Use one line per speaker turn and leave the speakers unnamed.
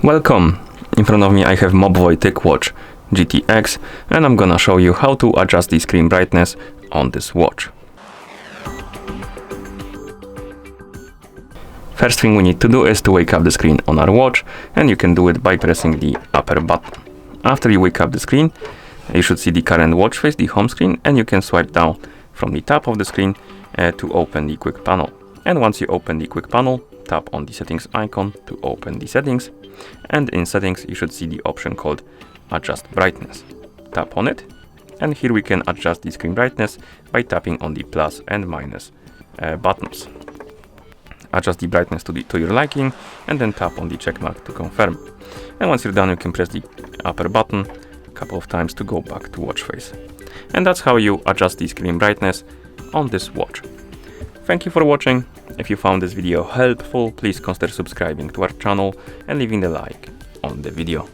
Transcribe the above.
Welcome! In front of me I have MOBVOI TicWatch GTX and I'm gonna show you how to adjust the screen brightness on this watch. First thing we need to do is to wake up the screen on our watch, and you can do it by pressing the upper button. After you wake up the screen, you should see the current watch face, the home screen, and you can swipe down from the top of the screen to open the quick panel. And once you open the quick panel, tap on the settings icon to open the settings, and in settings you should see the option called adjust brightness. Tap on it, and here we can adjust the screen brightness by tapping on the plus and minus buttons. Adjust the brightness to your liking, and then tap on the check mark to confirm. And once you're done, you can press the upper button a couple of times to go back to watch face. And that's how you adjust the screen brightness on this watch. Thank you for watching. If you found this video helpful, please consider subscribing to our channel and leaving a like on the video.